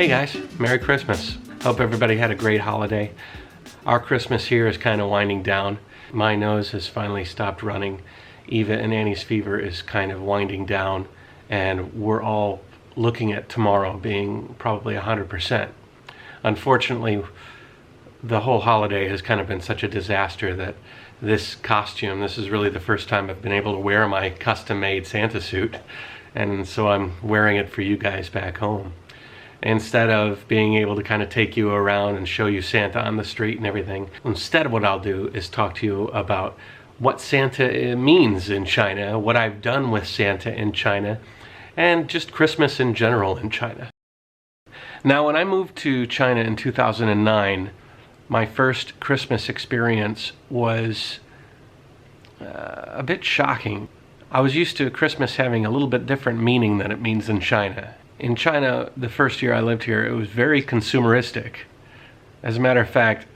Hey guys, Merry Christmas. Hope everybody had a great holiday. Our Christmas here is kind of winding down. My nose has finally stopped running. Eva and Annie's fever is kind of winding down, and we're all looking at tomorrow being probably 100%. Unfortunately, the whole holiday has kind of been such a disaster that this costume, this is really the first time I've been able to wear my custom-made Santa suit, and so I'm wearing it for you guys back home. Instead of being able to kind of take you around and show you Santa on the street and everything, instead what I'll do is talk to you about what Santa means in China, what I've done with Santa in China, and just Christmas in general in China. Now, when I moved to China in 2009, my first Christmas experience was a bit shocking. I was used to Christmas having a little bit different meaning than it means in China. In China, the first year I lived here, it was very consumeristic. As a matter of fact,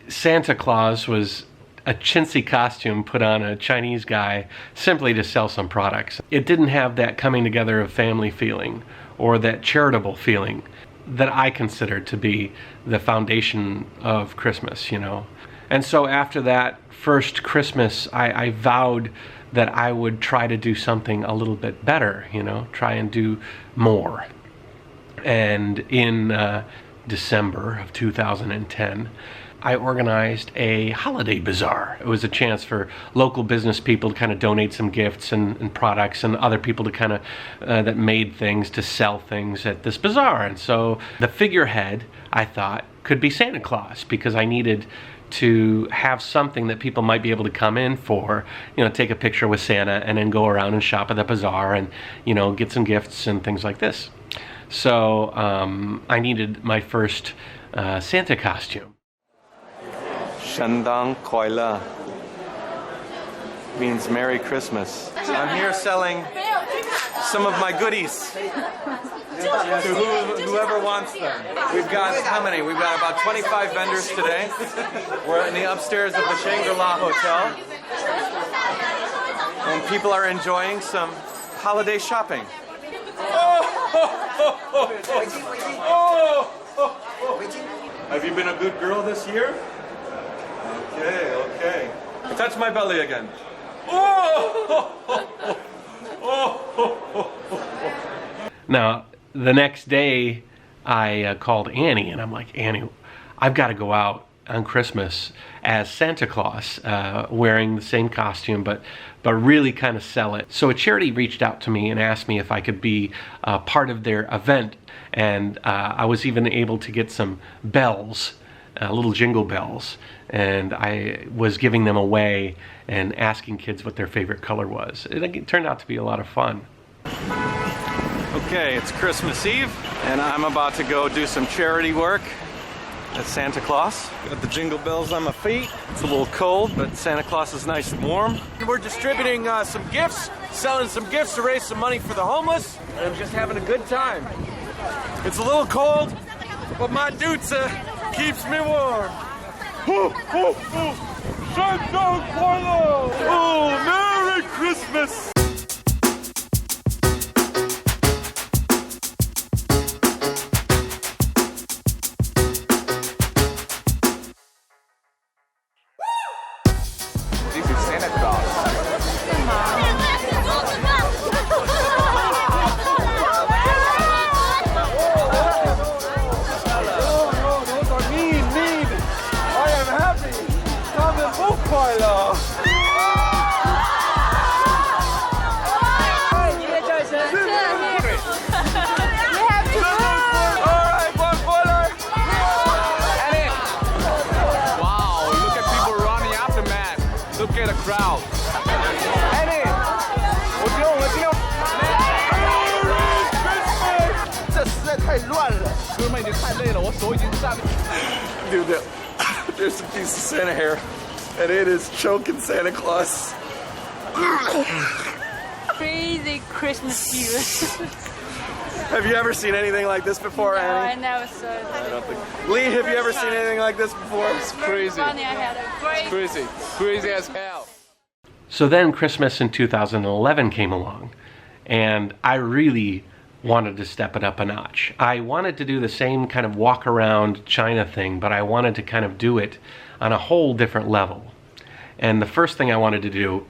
Santa Claus was a chintzy costume put on a Chinese guy simply to sell some products. It didn't have that coming together of family feeling or that charitable feeling that I considered to be the foundation of Christmas, you know. And so after that first Christmas, I vowed that I would try to do something a little bit better, you know, try and do more. And in December of 2010, I organized a holiday bazaar. It was a chance for local business people to kind of donate some gifts and products, and other people to kind of that made things to sell things at this bazaar. And so the figurehead, I thought, could be Santa Claus, because I needed to have something that people might be able to come in for, you know, take a picture with Santa and then go around and shop at the bazaar and, you know, get some gifts and things like this. So I needed my first Santa costume. Shandang Koila means Merry Christmas. I'm here selling some of my goodies to whoever wants them. We've got, how many? We've got about 25 vendors today. We're in the upstairs of the Shangri-La Hotel, and people are enjoying some holiday shopping. Have you been a good girl this year? Okay, okay. Touch my belly again. Now, the next day, I called Annie, and I'm like, Annie, I've got to go out on Christmas as Santa Claus, wearing the same costume, but really kind of sell it. So a charity reached out to me and asked me if I could be part of their event, and I was even able to get some bells, little jingle bells, and I was giving them away and asking kids what their favorite color was. It turned out to be a lot of fun. Okay, it's Christmas Eve, and I'm about to go do some charity work at Santa Claus. Got the jingle bells on my feet. It's a little cold, but Santa Claus is nice and warm. We're distributing some gifts, selling some gifts to raise some money for the homeless, and I'm just having a good time. It's a little cold, but my dutza keeps me warm. Oh, Merry Christmas! This is Santa Claus. Those are mean. I am happy. Come and move, Koila. Look at the crowd. Annie, 这实在太乱了，哥们已经太累了，我手已经站。Dude, there's a piece of Santa hair, and it is choking Santa Claus. Crazy Christmas view. Have you ever seen anything like this before, No, I Annie? never saw it. I don't think. Lee, have you ever seen anything like this before? It's crazy. Funny, I had a great Crazy as hell. So then Christmas in 2011 came along, and I really wanted to step it up a notch. I wanted to do the same kind of walk around China thing, but I wanted to kind of do it on a whole different level. And the first thing I wanted to do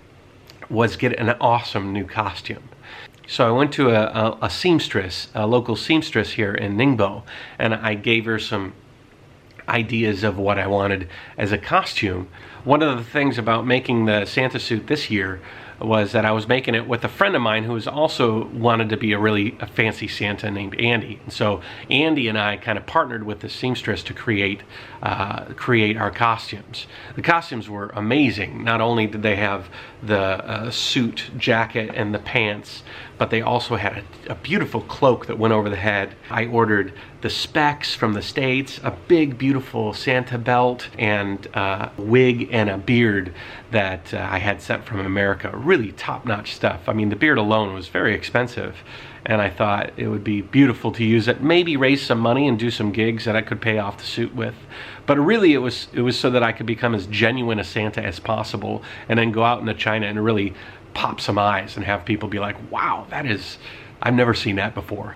was get an awesome new costume. So I went to a seamstress, a local seamstress here in Ningbo, and I gave her some ideas of what I wanted as a costume. One of the things about making the Santa suit this year was that I was making it with a friend of mine who was also wanted to be a fancy Santa named Andy. And so Andy and I kind of partnered with the seamstress to create our costumes. The costumes were amazing. Not only did they have the suit, jacket, and the pants, but they also had a beautiful cloak that went over the head. I ordered the specs from the States, a big, beautiful Santa belt, and a wig and a beard that I had sent from America. Really top-notch stuff. I mean, the beard alone was very expensive, and I thought it would be beautiful to use it, maybe raise some money and do some gigs that I could pay off the suit with. But really, it was so that I could become as genuine a Santa as possible, and then go out into China and really pop some eyes and have people be like, wow, I've never seen that before.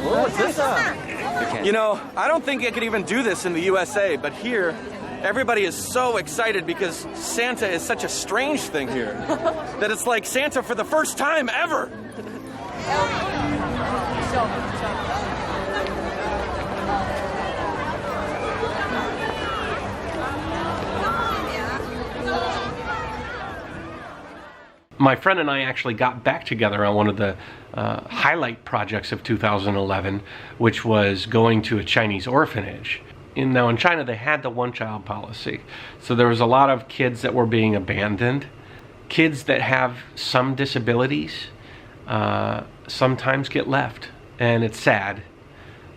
What's this? You know, I don't think I could even do this in the USA, but here, everybody is so excited because Santa is such a strange thing here that it's like Santa for the first time ever. My friend and I actually got back together on one of the highlight projects of 2011, which was going to a Chinese orphanage. Now in China, they had the one-child policy. So there was a lot of kids that were being abandoned. Kids that have some disabilities sometimes get left, and it's sad.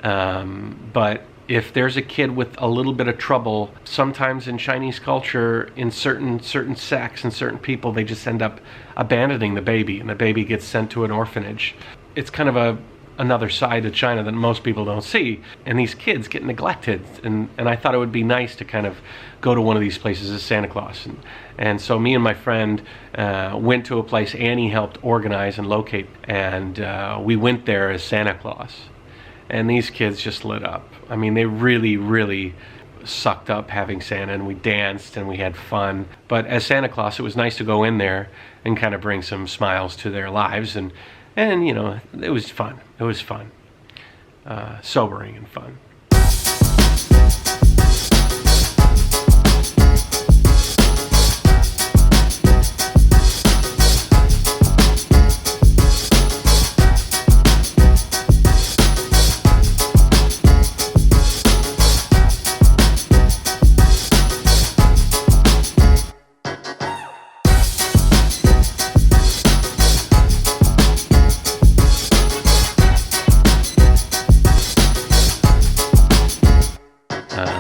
But if there's a kid with a little bit of trouble, sometimes in Chinese culture, in certain sects and certain people, they just end up abandoning the baby, and the baby gets sent to an orphanage. It's kind of another side of China that most people don't see, and these kids get neglected. And I thought it would be nice to kind of go to one of these places as Santa Claus. And so me and my friend went to a place Annie helped organize and locate, and we went there as Santa Claus. And these kids just lit up. I mean, they really, really sucked up having Santa, and we danced and we had fun. But as Santa Claus, it was nice to go in there and kind of bring some smiles to their lives. And you know, it was fun. It was fun. Sobering and fun.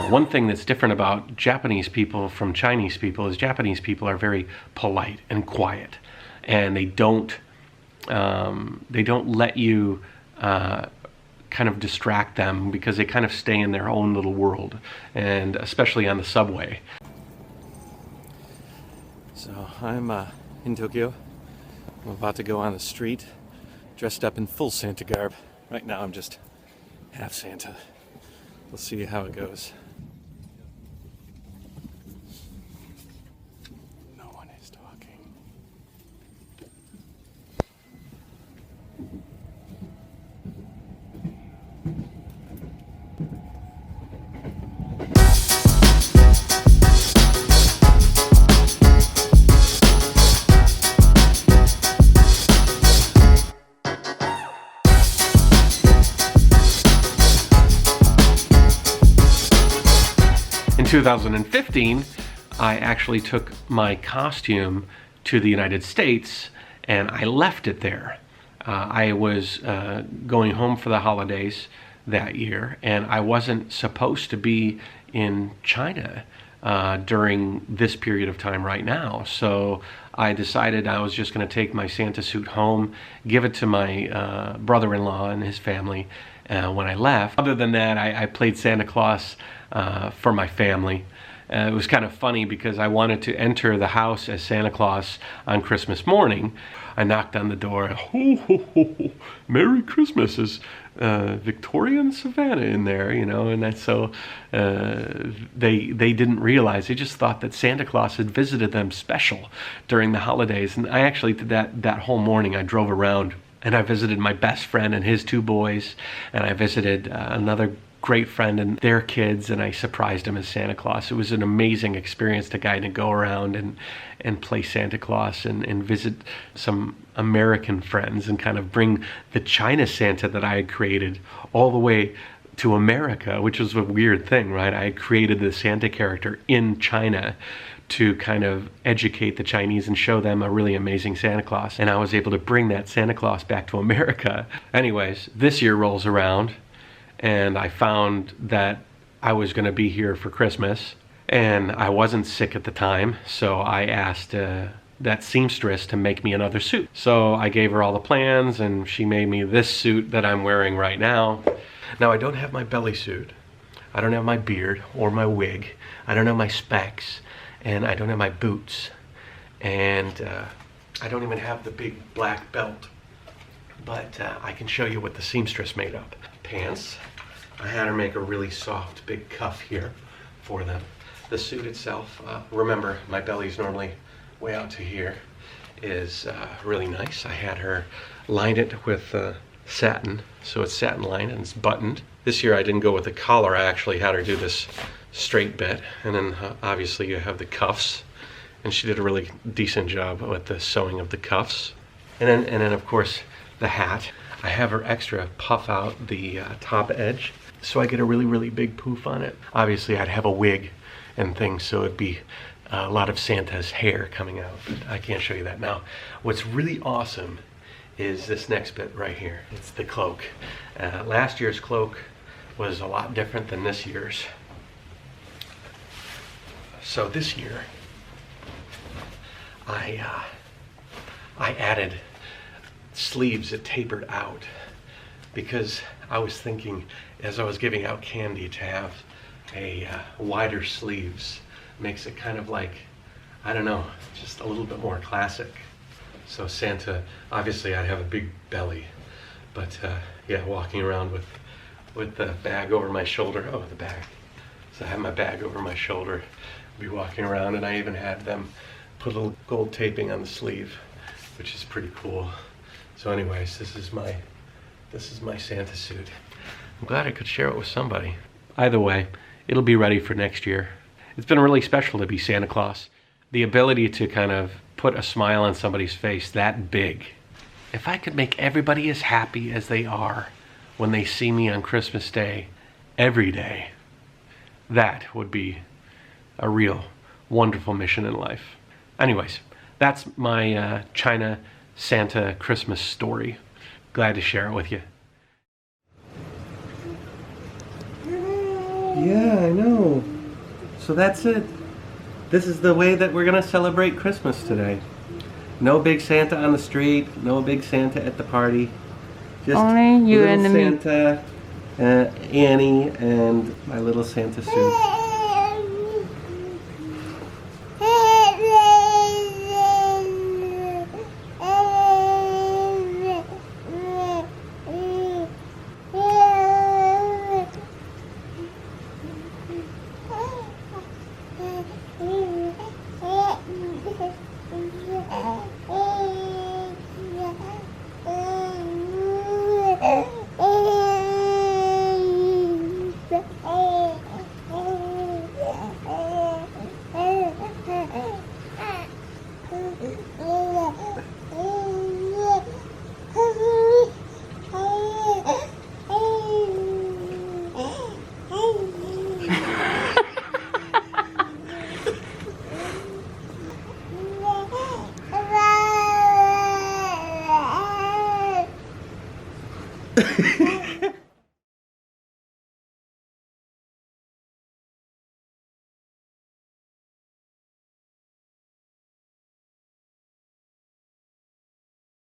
One thing that's different about Japanese people from Chinese people is Japanese people are very polite and quiet, and they don't let you kind of distract them, because they kind of stay in their own little world, and especially on the subway. So I'm in Tokyo. I'm about to go on the street, dressed up in full Santa garb. Right now I'm just half Santa. We'll see how it goes. No one is talking. 2015, I actually took my costume to the United States and I left it there. I was going home for the holidays that year, and I wasn't supposed to be in China during this period of time right now. So I decided I was just going to take my Santa suit home, give it to my brother-in-law and his family when I left. Other than that, I played Santa Claus for my family. It was kind of funny because I wanted to enter the house as Santa Claus on Christmas morning. I knocked on the door. Ho, ho, ho, ho. Merry Christmas. Is Victoria and Savannah in there, you know? And so they didn't realize. They just thought that Santa Claus had visited them special during the holidays. And I actually did that whole morning. I drove around and I visited my best friend and his two boys, and I visited another great friend and their kids, and I surprised them as Santa Claus. It was an amazing experience to kind of go around and play Santa Claus and visit some American friends and kind of bring the China Santa that I had created all the way to America, which was a weird thing, right? I had created the Santa character in China to kind of educate the Chinese and show them a really amazing Santa Claus. And I was able to bring that Santa Claus back to America. Anyways, this year rolls around, and I found that I was going to be here for Christmas, and I wasn't sick at the time, so I asked that seamstress to make me another suit. So I gave her all the plans, and she made me this suit that I'm wearing right now. Now, I don't have my belly suit, I don't have my beard or my wig, I don't have my specs, and I don't have my boots, and I don't even have the big black belt. But I can show you what the seamstress made up. Pants, I had her make a really soft big cuff here for them. The suit itself, remember my belly's normally way out to here, is really nice. I had her line it with satin, so it's satin lined and it's buttoned. This year I didn't go with the collar, I actually had her do this straight bit, and then obviously you have the cuffs, and she did a really decent job with the sewing of the cuffs. And then of course the hat. I have her extra puff out the top edge, so I get a really big poof on it. Obviously I'd have a wig and things, so it'd be a lot of Santa's hair coming out, but I can't show you that now. What's really awesome is this next bit right here. It's the cloak. Last year's cloak was a lot different than this year's. So this year, I added sleeves that tapered out, because I was thinking as I was giving out candy to have a wider sleeves makes it kind of like, I don't know, just a little bit more classic. So Santa, obviously I'd have a big belly, but yeah, walking around with the bag over my shoulder. Oh, the bag. So I have my bag over my shoulder, be walking around, and I even had them put a little gold taping on the sleeve, which is pretty cool. So anyways, this is my Santa suit. I'm glad I could share it with somebody. Either way, it'll be ready for next year. It's been really special to be Santa Claus. The ability to kind of put a smile on somebody's face that big. If I could make everybody as happy as they are when they see me on Christmas Day, every day, that would be a real wonderful mission in life. Anyways, that's my China Santa Christmas story. Glad to share it with you. Yeah, I know. So that's it. This is the way that we're gonna celebrate Christmas today. No big Santa on the street, no big Santa at the party. Just only you little and me. Santa, Annie, and my little Santa suit.